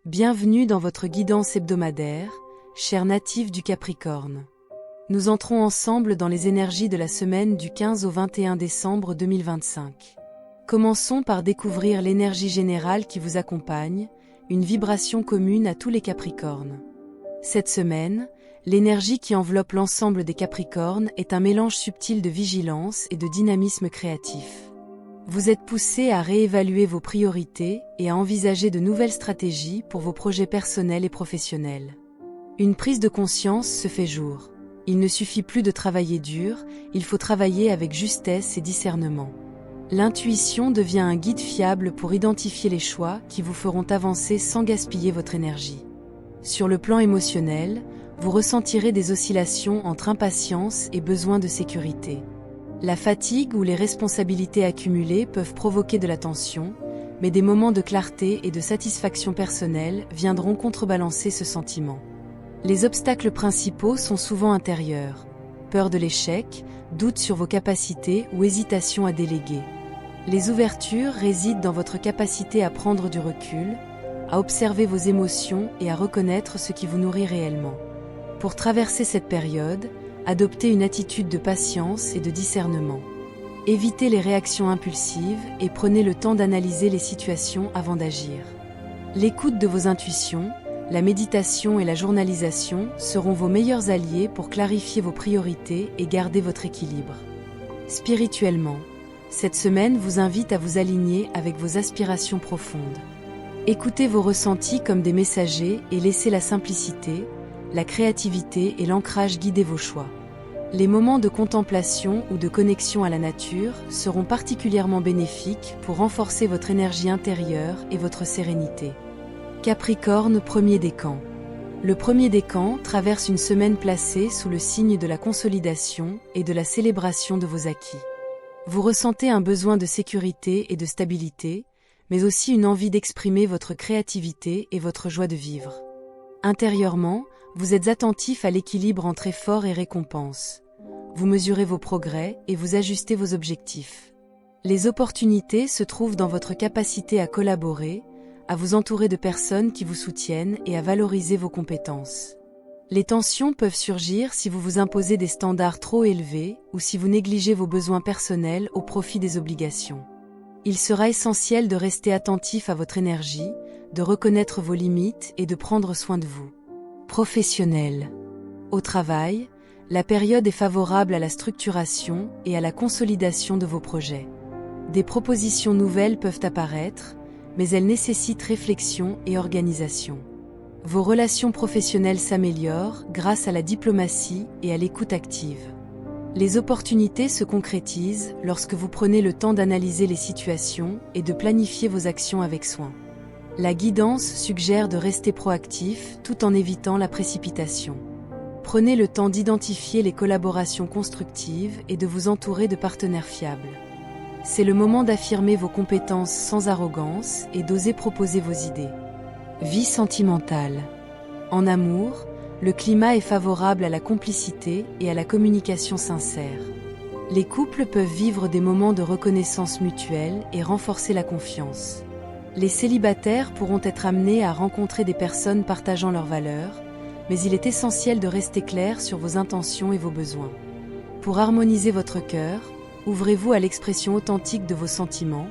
Bienvenue dans votre guidance hebdomadaire, chers natifs du Capricorne. Nous entrons ensemble dans les énergies de la semaine du 15 au 21 décembre 2025. Commençons par découvrir l'énergie générale qui vous accompagne, une vibration commune à tous les Capricornes. Cette semaine, l'énergie qui enveloppe l'ensemble des Capricornes est un mélange subtil de vigilance et de dynamisme créatif. Vous êtes poussés à réévaluer vos priorités et à envisager de nouvelles stratégies pour vos projets personnels et professionnels. Une prise de conscience se fait jour. Il ne suffit plus de travailler dur, il faut travailler avec justesse et discernement. L'intuition devient un guide fiable pour identifier les choix qui vous feront avancer sans gaspiller votre énergie. Sur le plan émotionnel, vous ressentirez des oscillations entre impatience et besoin de sécurité. La fatigue ou les responsabilités accumulées peuvent provoquer de la tension, mais des moments de clarté et de satisfaction personnelle viendront contrebalancer ce sentiment. Les obstacles principaux sont souvent intérieurs. Peur de l'échec, doute sur vos capacités ou hésitation à déléguer. Les ouvertures résident dans votre capacité à prendre du recul, à observer vos émotions et à reconnaître ce qui vous nourrit réellement. Pour traverser cette période, adoptez une attitude de patience et de discernement. Évitez les réactions impulsives et prenez le temps d'analyser les situations avant d'agir. L'écoute de vos intuitions, la méditation et la journalisation seront vos meilleurs alliés pour clarifier vos priorités et garder votre équilibre. Spirituellement, cette semaine vous invite à vous aligner avec vos aspirations profondes. Écoutez vos ressentis comme des messagers et laissez la simplicité, la créativité et l'ancrage guider vos choix. Les moments de contemplation ou de connexion à la nature seront particulièrement bénéfiques pour renforcer votre énergie intérieure et votre sérénité. Capricorne, premier décan. Le premier décan traverse une semaine placée sous le signe de la consolidation et de la célébration de vos acquis. Vous ressentez un besoin de sécurité et de stabilité, mais aussi une envie d'exprimer votre créativité et votre joie de vivre. Intérieurement, vous êtes attentif à l'équilibre entre effort et récompense. Vous mesurez vos progrès et vous ajustez vos objectifs. Les opportunités se trouvent dans votre capacité à collaborer, à vous entourer de personnes qui vous soutiennent et à valoriser vos compétences. Les tensions peuvent surgir si vous vous imposez des standards trop élevés ou si vous négligez vos besoins personnels au profit des obligations. Il sera essentiel de rester attentif à votre énergie, de reconnaître vos limites et de prendre soin de vous. Professionnel. Au travail, la période est favorable à la structuration et à la consolidation de vos projets. Des propositions nouvelles peuvent apparaître, mais elles nécessitent réflexion et organisation. Vos relations professionnelles s'améliorent grâce à la diplomatie et à l'écoute active. Les opportunités se concrétisent lorsque vous prenez le temps d'analyser les situations et de planifier vos actions avec soin. La guidance suggère de rester proactif tout en évitant la précipitation. Prenez le temps d'identifier les collaborations constructives et de vous entourer de partenaires fiables. C'est le moment d'affirmer vos compétences sans arrogance et d'oser proposer vos idées. Vie sentimentale. En amour, le climat est favorable à la complicité et à la communication sincère. Les couples peuvent vivre des moments de reconnaissance mutuelle et renforcer la confiance. Les célibataires pourront être amenés à rencontrer des personnes partageant leurs valeurs, mais il est essentiel de rester clair sur vos intentions et vos besoins. Pour harmoniser votre cœur, ouvrez-vous à l'expression authentique de vos sentiments,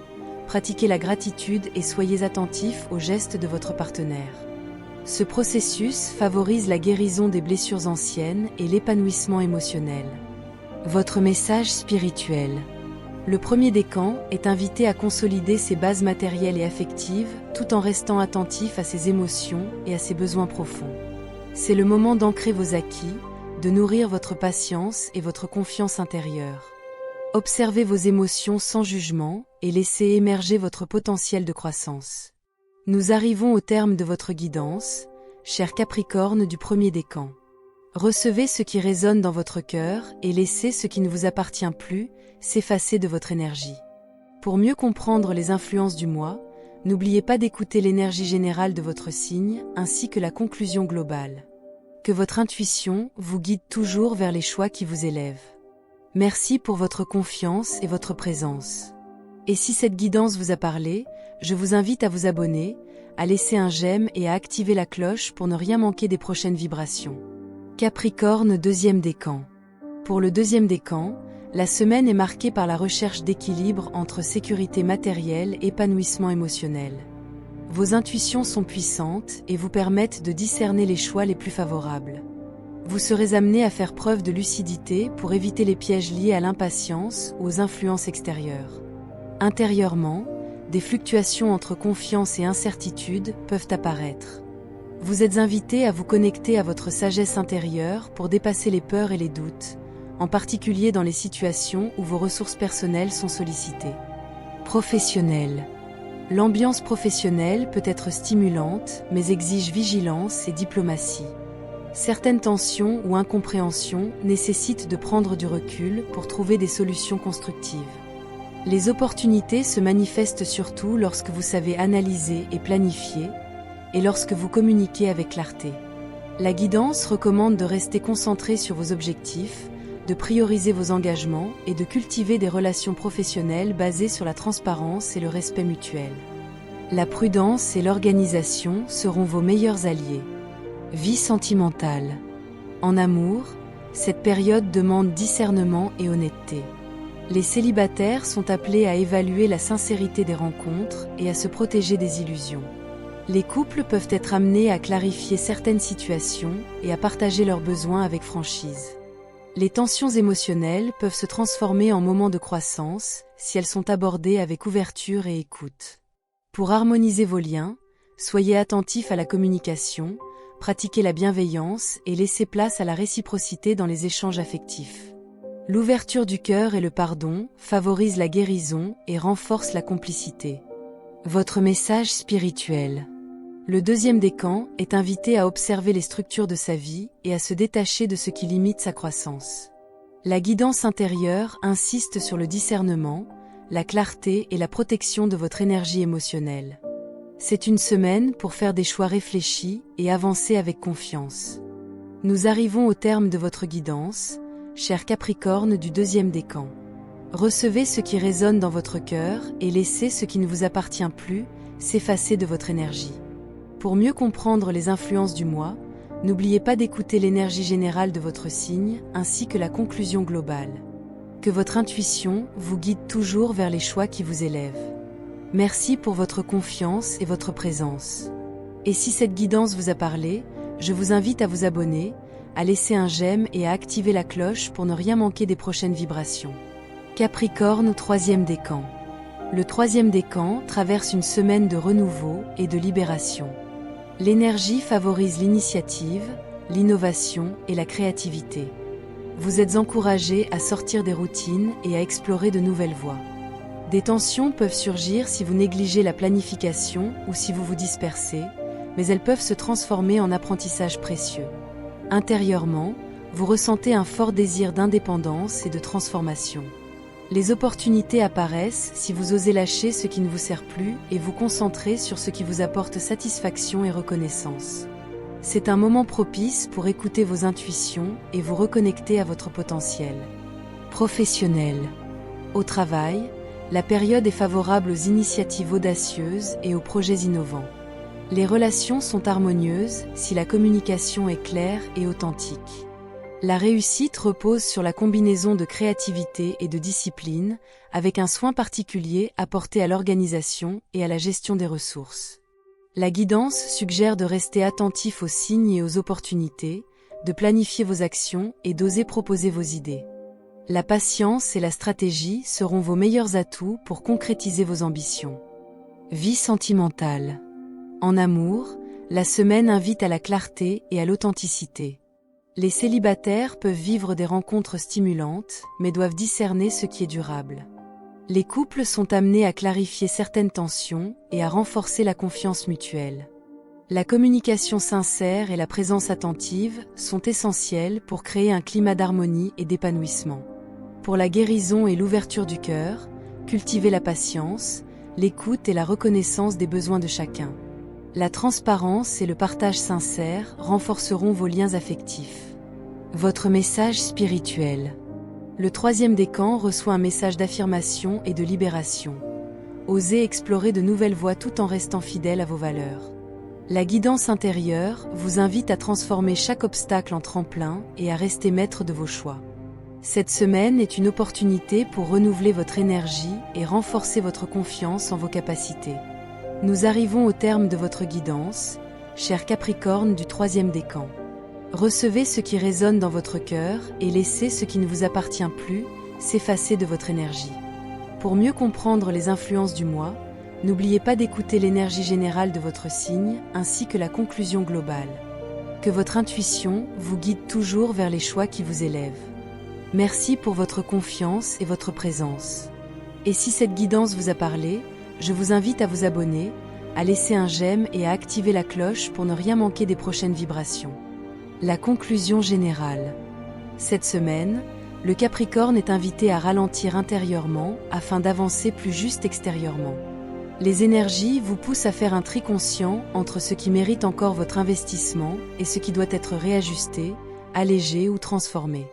pratiquez la gratitude et soyez attentifs aux gestes de votre partenaire. Ce processus favorise la guérison des blessures anciennes et l'épanouissement émotionnel. Votre message spirituel. Le premier décan est invité à consolider ses bases matérielles et affectives tout en restant attentif à ses émotions et à ses besoins profonds. C'est le moment d'ancrer vos acquis, de nourrir votre patience et votre confiance intérieure. Observez vos émotions sans jugement et laissez émerger votre potentiel de croissance. Nous arrivons au terme de votre guidance, cher Capricorne du premier décan. Recevez ce qui résonne dans votre cœur et laissez ce qui ne vous appartient plus s'effacer de votre énergie. Pour mieux comprendre les influences du mois, n'oubliez pas d'écouter l'énergie générale de votre signe ainsi que la conclusion globale. Que votre intuition vous guide toujours vers les choix qui vous élèvent. Merci pour votre confiance et votre présence. Et si cette guidance vous a parlé, je vous invite à vous abonner, à laisser un j'aime et à activer la cloche pour ne rien manquer des prochaines vibrations. Capricorne, deuxième décan. Pour le deuxième décan, la semaine est marquée par la recherche d'équilibre entre sécurité matérielle et épanouissement émotionnel. Vos intuitions sont puissantes et vous permettent de discerner les choix les plus favorables. Vous serez amené à faire preuve de lucidité pour éviter les pièges liés à l'impatience ou aux influences extérieures. Intérieurement, des fluctuations entre confiance et incertitude peuvent apparaître. Vous êtes invité à vous connecter à votre sagesse intérieure pour dépasser les peurs et les doutes, en particulier dans les situations où vos ressources personnelles sont sollicitées. Professionnel. L'ambiance professionnelle peut être stimulante, mais exige vigilance et diplomatie. Certaines tensions ou incompréhensions nécessitent de prendre du recul pour trouver des solutions constructives. Les opportunités se manifestent surtout lorsque vous savez analyser et planifier, et lorsque vous communiquez avec clarté. La guidance recommande de rester concentré sur vos objectifs, de prioriser vos engagements et de cultiver des relations professionnelles basées sur la transparence et le respect mutuel. La prudence et l'organisation seront vos meilleurs alliés. Vie sentimentale. En amour, cette période demande discernement et honnêteté. Les célibataires sont appelés à évaluer la sincérité des rencontres et à se protéger des illusions. Les couples peuvent être amenés à clarifier certaines situations et à partager leurs besoins avec franchise. Les tensions émotionnelles peuvent se transformer en moments de croissance si elles sont abordées avec ouverture et écoute. Pour harmoniser vos liens, soyez attentifs à la communication, pratiquez la bienveillance et laissez place à la réciprocité dans les échanges affectifs. L'ouverture du cœur et le pardon favorisent la guérison et renforcent la complicité. Votre message spirituel. Le deuxième décan est invité à observer les structures de sa vie et à se détacher de ce qui limite sa croissance. La guidance intérieure insiste sur le discernement, la clarté et la protection de votre énergie émotionnelle. C'est une semaine pour faire des choix réfléchis et avancer avec confiance. Nous arrivons au terme de votre guidance, cher Capricorne du deuxième décan. Recevez ce qui résonne dans votre cœur et laissez ce qui ne vous appartient plus s'effacer de votre énergie. Pour mieux comprendre les influences du mois, n'oubliez pas d'écouter l'énergie générale de votre signe ainsi que la conclusion globale. Que votre intuition vous guide toujours vers les choix qui vous élèvent. Merci pour votre confiance et votre présence. Et si cette guidance vous a parlé, je vous invite à vous abonner, à laisser un j'aime et à activer la cloche pour ne rien manquer des prochaines vibrations. Capricorne, troisième décan. Le troisième décan traverse une semaine de renouveau et de libération. L'énergie favorise l'initiative, l'innovation et la créativité. Vous êtes encouragé à sortir des routines et à explorer de nouvelles voies. Des tensions peuvent surgir si vous négligez la planification ou si vous vous dispersez, mais elles peuvent se transformer en apprentissage précieux. Intérieurement, vous ressentez un fort désir d'indépendance et de transformation. Les opportunités apparaissent si vous osez lâcher ce qui ne vous sert plus et vous concentrer sur ce qui vous apporte satisfaction et reconnaissance. C'est un moment propice pour écouter vos intuitions et vous reconnecter à votre potentiel. Professionnel. Au travail, la période est favorable aux initiatives audacieuses et aux projets innovants. Les relations sont harmonieuses si la communication est claire et authentique. La réussite repose sur la combinaison de créativité et de discipline, avec un soin particulier apporté à l'organisation et à la gestion des ressources. La guidance suggère de rester attentif aux signes et aux opportunités, de planifier vos actions et d'oser proposer vos idées. La patience et la stratégie seront vos meilleurs atouts pour concrétiser vos ambitions. Vie sentimentale. En amour, la semaine invite à la clarté et à l'authenticité. Les célibataires peuvent vivre des rencontres stimulantes, mais doivent discerner ce qui est durable. Les couples sont amenés à clarifier certaines tensions et à renforcer la confiance mutuelle. La communication sincère et la présence attentive sont essentielles pour créer un climat d'harmonie et d'épanouissement. Pour la guérison et l'ouverture du cœur, cultivez la patience, l'écoute et la reconnaissance des besoins de chacun. La transparence et le partage sincère renforceront vos liens affectifs. Votre message spirituel. Le troisième décan reçoit un message d'affirmation et de libération. osez explorer de nouvelles voies tout en restant fidèle à vos valeurs. La guidance intérieure vous invite à transformer chaque obstacle en tremplin et à rester maître de vos choix. Cette semaine est une opportunité pour renouveler votre énergie et renforcer votre confiance en vos capacités. Nous arrivons au terme de votre guidance, cher Capricorne du 3e décan. Recevez ce qui résonne dans votre cœur et laissez ce qui ne vous appartient plus s'effacer de votre énergie. Pour mieux comprendre les influences du mois, n'oubliez pas d'écouter l'énergie générale de votre signe ainsi que la conclusion globale. Que votre intuition vous guide toujours vers les choix qui vous élèvent. Merci pour votre confiance et votre présence. Et si cette guidance vous a parlé, je vous invite à vous abonner, à laisser un j'aime et à activer la cloche pour ne rien manquer des prochaines vibrations. La conclusion générale. Cette semaine, le Capricorne est invité à ralentir intérieurement afin d'avancer plus juste extérieurement. Les énergies vous poussent à faire un tri conscient entre ce qui mérite encore votre investissement et ce qui doit être réajusté, allégé ou transformé.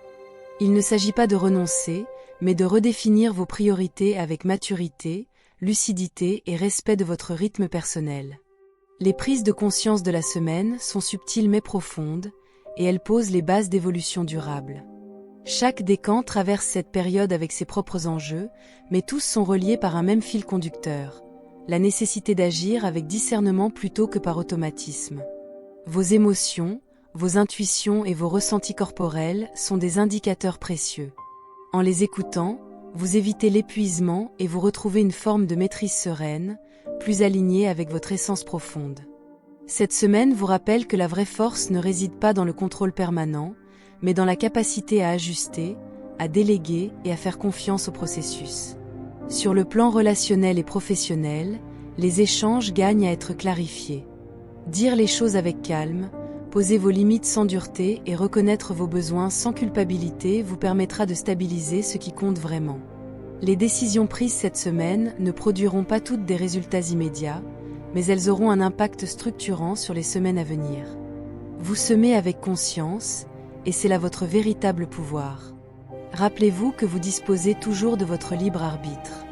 Il ne s'agit pas de renoncer, mais de redéfinir vos priorités avec maturité, lucidité et respect de votre rythme personnel. Les prises de conscience de la semaine sont subtiles mais profondes, et elles posent les bases d'évolution durable. Chaque décan traverse cette période avec ses propres enjeux, mais tous sont reliés par un même fil conducteur, la nécessité d'agir avec discernement plutôt que par automatisme. Vos émotions, vos intuitions et vos ressentis corporels sont des indicateurs précieux. En les écoutant, vous évitez l'épuisement et vous retrouvez une forme de maîtrise sereine, plus alignée avec votre essence profonde. Cette semaine vous rappelle que la vraie force ne réside pas dans le contrôle permanent, mais dans la capacité à ajuster, à déléguer et à faire confiance au processus. Sur le plan relationnel et professionnel, les échanges gagnent à être clarifiés. Dire les choses avec calme, poser vos limites sans dureté et reconnaître vos besoins sans culpabilité vous permettra de stabiliser ce qui compte vraiment. Les décisions prises cette semaine ne produiront pas toutes des résultats immédiats, mais elles auront un impact structurant sur les semaines à venir. Vous semez avec conscience, et c'est là votre véritable pouvoir. Rappelez-vous que vous disposez toujours de votre libre arbitre.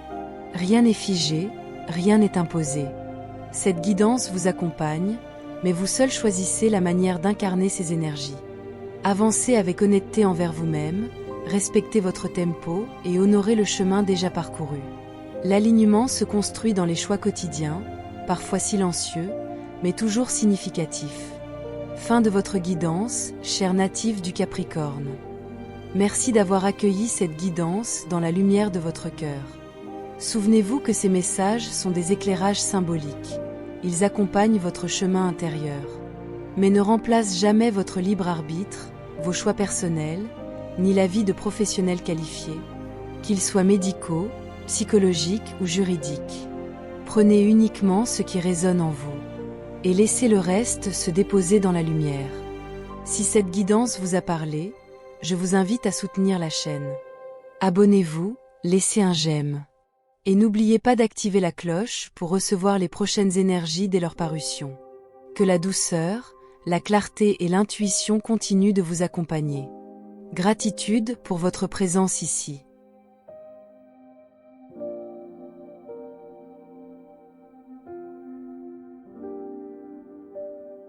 Rien n'est figé, rien n'est imposé. Cette guidance vous accompagne, mais vous seul choisissez la manière d'incarner ces énergies. Avancez avec honnêteté envers vous-même, respectez votre tempo et honorez le chemin déjà parcouru. L'alignement se construit dans les choix quotidiens, parfois silencieux, mais toujours significatifs. Fin de votre guidance, cher natif du Capricorne. Merci d'avoir accueilli cette guidance dans la lumière de votre cœur. Souvenez-vous que ces messages sont des éclairages symboliques. Ils accompagnent votre chemin intérieur. Mais ne remplacent jamais votre libre arbitre, vos choix personnels, ni l'avis de professionnels qualifiés, qu'ils soient médicaux, psychologiques ou juridiques. Prenez uniquement ce qui résonne en vous, et laissez le reste se déposer dans la lumière. Si cette guidance vous a parlé, je vous invite à soutenir la chaîne. Abonnez-vous, laissez un j'aime. Et n'oubliez pas d'activer la cloche pour recevoir les prochaines énergies dès leur parution. Que la douceur, la clarté et l'intuition continuent de vous accompagner. Gratitude pour votre présence ici.